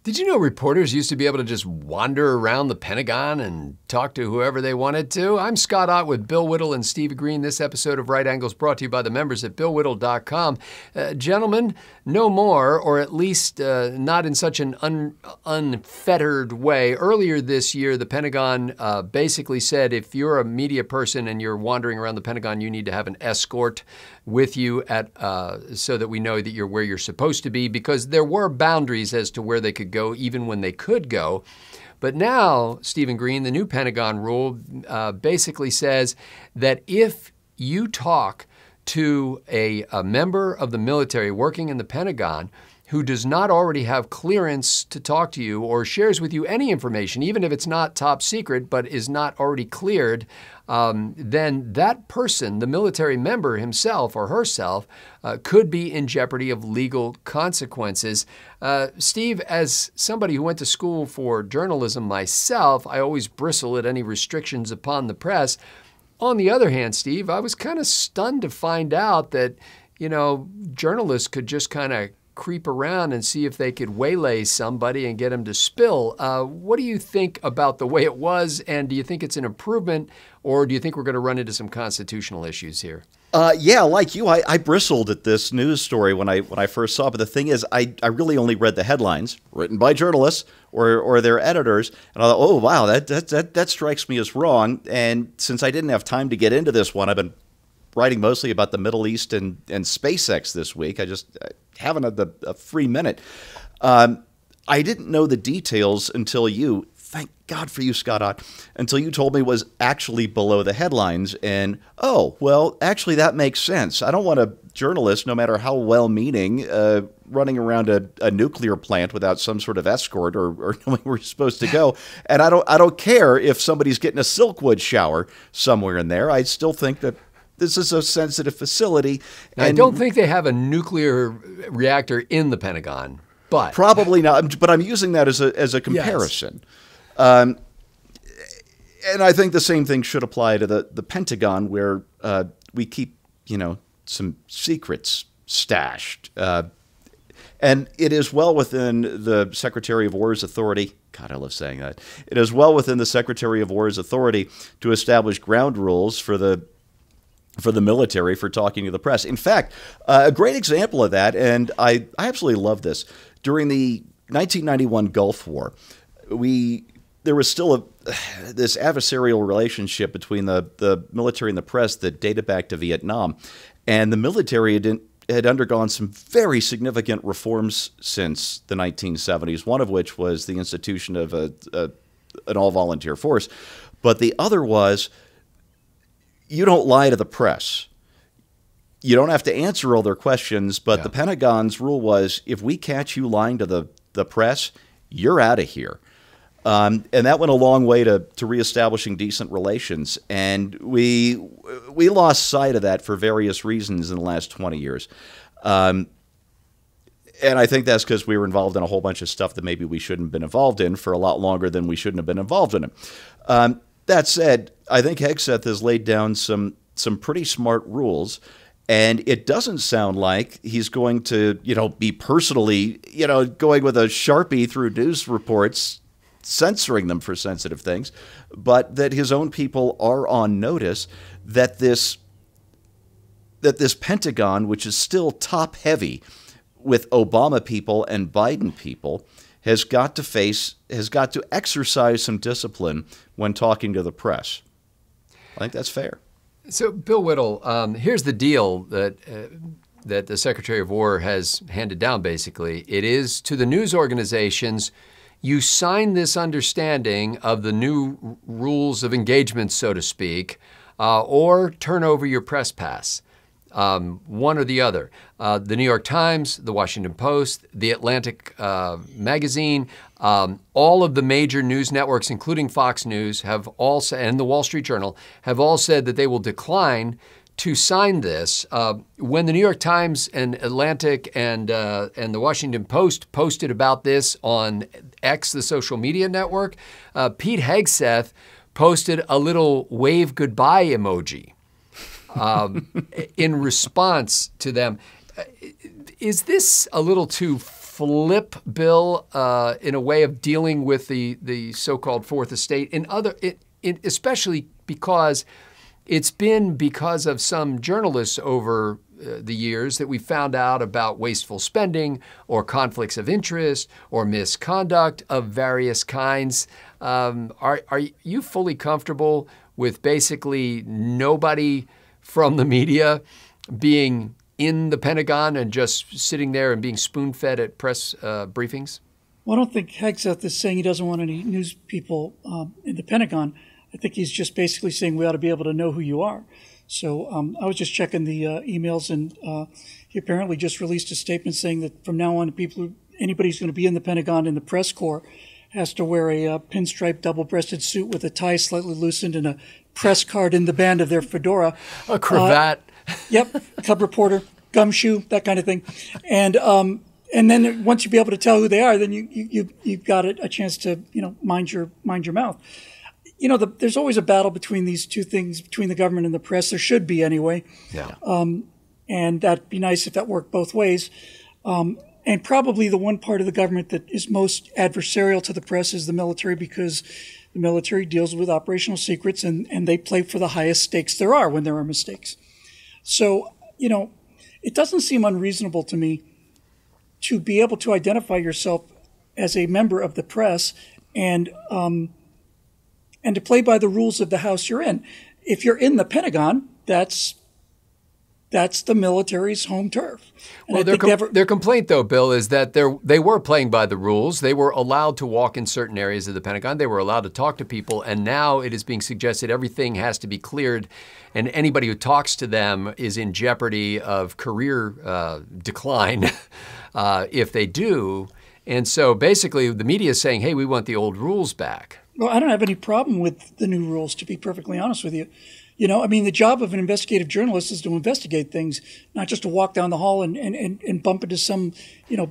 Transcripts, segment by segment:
Did you know reporters used to be able to just wander around the Pentagon and talk to whoever they wanted to? I'm Scott Ott with Bill Whittle and Steve Green. This episode of Right Angles brought to you by the members at BillWhittle.com. Gentlemen, no more, or at least not in such an unfettered way. Earlier this year, the Pentagon basically said if you're a media person and you're wandering around the Pentagon, you need to have an escort with you so that we know that you're where you're supposed to be, because there were boundaries as to where they could go, even when they could go. But now, Stephen Green, the new Pentagon rule basically says that if you talk to a member of the military working in the Pentagon who does not already have clearance to talk to you or shares with you any information, even if it's not top secret but is not already cleared, then that person, the military member himself or herself, could be in jeopardy of legal consequences. Steve, as somebody who went to school for journalism myself, I always bristle at any restrictions upon the press. On the other hand, Steve, I was kind of stunned to find out that, journalists could just kind of creep around and see if they could waylay somebody and get them to spill. What do you think about the way it was, and do you think it's an improvement, or do you think we're going to run into some constitutional issues here? Yeah, like you, I bristled at this news story when I first saw it. But the thing is, I really only read the headlines written by journalists or their editors, and I thought, oh wow, that strikes me as wrong. And since I didn't have time to get into this one, I've been writing mostly about the Middle East and SpaceX this week. I just haven't had a free minute. I didn't know the details until you. Thank God for you, Scott Ott, until you told me it was actually below the headlines. And, oh, well, actually that makes sense. I don't want a journalist, no matter how well-meaning, running around a nuclear plant without some sort of escort or knowing where he's supposed to go. And I don't care if somebody's getting a Silkwood shower somewhere in there. I still think that this is a sensitive facility. And I don't think they have a nuclear reactor in the Pentagon, but probably not. But I'm using that as a comparison. Yes. And I think the same thing should apply to the Pentagon, where we keep, some secrets stashed. And it is well within the Secretary of War's authority. God, I love saying that. It is well within the Secretary of War's authority to establish ground rules for the military for talking to the press. In fact, a great example of that, and I absolutely love this, during the 1991 Gulf War, there was still this adversarial relationship between the military and the press that dated back to Vietnam. And the military had undergone some very significant reforms since the 1970s, one of which was the institution of an all-volunteer force. But the other was, you don't lie to the press. You don't have to answer all their questions, but the Pentagon's rule was, if we catch you lying to the press, you're out of here. And that went a long way to reestablishing decent relations. And we lost sight of that for various reasons in the last 20 years. And I think that's because we were involved in a whole bunch of stuff that maybe we shouldn't have been involved in for a lot longer than we shouldn't have been involved in it. That said, I think Hegseth has laid down some pretty smart rules, and it doesn't sound like he's going to, be personally, going with a Sharpie through news reports, censoring them for sensitive things, but that his own people are on notice that this Pentagon, which is still top heavy with Obama people and Biden people, has got to exercise some discipline when talking to the press. I think that's fair. So, Bill Whittle, here's the deal that the Secretary of War has handed down, basically. It is to the news organizations, you sign this understanding of the new rules of engagement, so to speak, or turn over your press pass. One or the other. The New York Times, the Washington Post, the Atlantic magazine, all of the major news networks, including Fox News, have all said, and the Wall Street Journal, have all said that they will decline to sign this. When the New York Times and Atlantic and the Washington Post posted about this on X, the social media network, Pete Hegseth posted a little wave goodbye emoji. In response to them. Is this a little too flip, Bill, in a way of dealing with the so-called Fourth Estate, especially because it's been because of some journalists over the years that we found out about wasteful spending or conflicts of interest or misconduct of various kinds. Are you fully comfortable with basically nobody from the media being in the Pentagon and just sitting there and being spoon-fed at press briefings? Well, I don't think Hegseth is saying he doesn't want any news people in the Pentagon. I think he's just basically saying we ought to be able to know who you are. So I was just checking the emails, and he apparently just released a statement saying that from now on, anybody who's going to be in the Pentagon in the press corps has to wear a pinstripe double-breasted suit with a tie slightly loosened and a press card in the band of their fedora. A cravat. Yep, cub reporter, gumshoe, that kind of thing. And then once you be able to tell who they are, then you've got a chance to mind your mouth. There's always a battle between these two things, between the government and the press. There should be anyway. Yeah. And that'd be nice if that worked both ways. And probably the one part of the government that is most adversarial to the press is the military, because the military deals with operational secrets and they play for the highest stakes there are when there are mistakes. So, it doesn't seem unreasonable to me to be able to identify yourself as a member of the press and to play by the rules of the house you're in. If you're in the Pentagon, that's the military's home turf. And well, their complaint, though, Bill, is that they were playing by the rules. They were allowed to walk in certain areas of the Pentagon. They were allowed to talk to people. And now it is being suggested everything has to be cleared, and anybody who talks to them is in jeopardy of career decline if they do. And so basically the media is saying, hey, we want the old rules back. Well, I don't have any problem with the new rules, to be perfectly honest with you. The job of an investigative journalist is to investigate things, not just to walk down the hall and bump into some,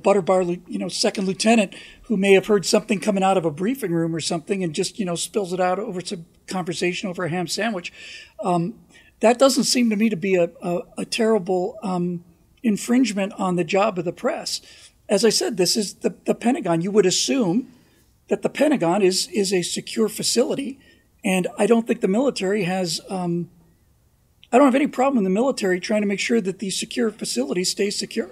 butter bar, second lieutenant who may have heard something coming out of a briefing room or something and just, spills it out over some conversation over a ham sandwich. That doesn't seem to me to be a terrible infringement on the job of the press. As I said, this is the Pentagon. You would assume that the Pentagon is a secure facility. And I don't think the military has, I don't have any problem in the military trying to make sure that these secure facilities stay secure.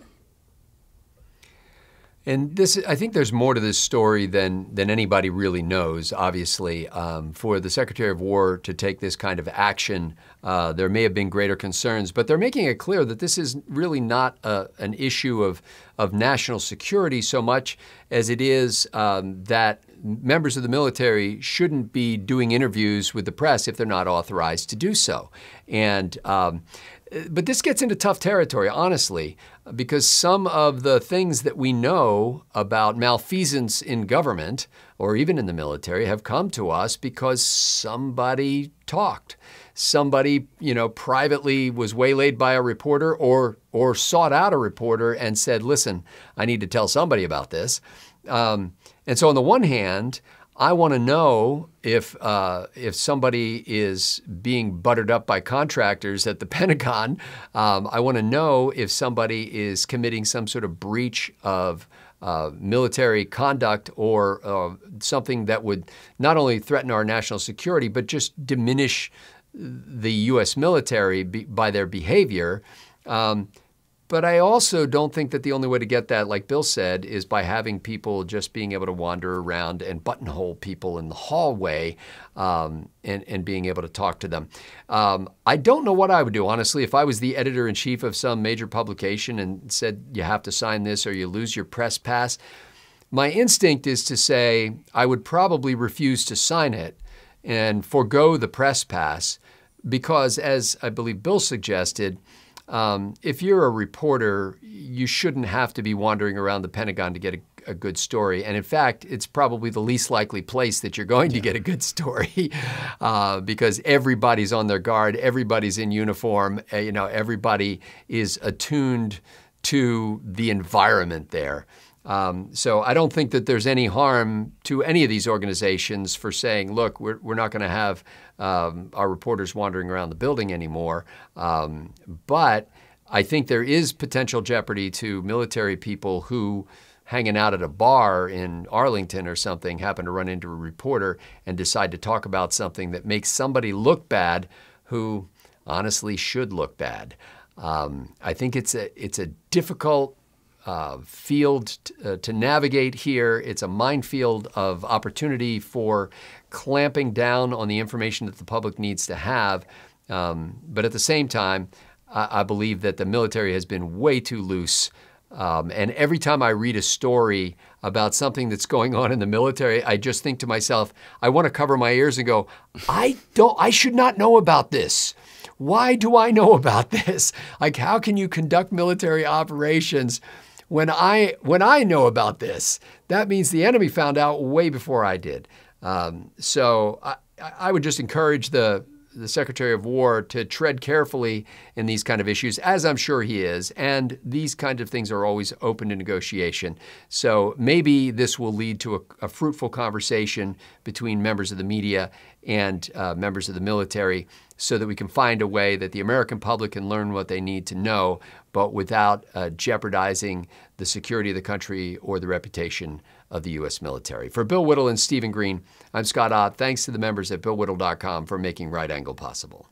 And I think there's more to this story than anybody really knows, obviously. For the Secretary of War to take this kind of action, there may have been greater concerns, but they're making it clear that this is really not an issue of national security so much as it is that members of the military shouldn't be doing interviews with the press if they're not authorized to do so. And but this gets into tough territory, honestly, because some of the things that we know about malfeasance in government or even in the military have come to us because somebody talked. Somebody, privately was waylaid by a reporter or sought out a reporter and said, listen, I need to tell somebody about this. And so on the one hand, I want to know if somebody is being buttered up by contractors at the Pentagon. I want to know if somebody is committing some sort of breach of military conduct or something that would not only threaten our national security, but just diminish the U.S. military by their behavior. But I also don't think that the only way to get that, like Bill said, is by having people just being able to wander around and buttonhole people in the hallway and being able to talk to them. I don't know what I would do, honestly, if I was the editor-in-chief of some major publication and said you have to sign this or you lose your press pass. My instinct is to say I would probably refuse to sign it and forego the press pass because, as I believe Bill suggested, if you're a reporter, you shouldn't have to be wandering around the Pentagon to get a good story. And in fact, it's probably the least likely place that you're going to get a good story because everybody's on their guard, everybody's in uniform, everybody is attuned to the environment there. So I don't think that there's any harm to any of these organizations for saying, look, we're not going to have our reporters wandering around the building anymore. But I think there is potential jeopardy to military people who hanging out at a bar in Arlington or something, happen to run into a reporter and decide to talk about something that makes somebody look bad who honestly should look bad. I think it's a difficult field to navigate here. It's a minefield of opportunity for clamping down on the information that the public needs to have. But at the same time, I believe that the military has been way too loose. And every time I read a story about something that's going on in the military, I just think to myself, I want to cover my ears and go, I should not know about this. Why do I know about this? Like, how can you conduct military operations when I know about this? That means the enemy found out way before I did. So I would just encourage the Secretary of War to tread carefully in these kind of issues, as I'm sure he is. And these kind of things are always open to negotiation. So maybe this will lead to a fruitful conversation between members of the media and members of the military, so that we can find a way that the American public can learn what they need to know, but without jeopardizing the security of the country or the reputation of the U.S. military. For Bill Whittle and Stephen Green, I'm Scott Ott. Thanks to the members at BillWhittle.com for making Right Angle possible.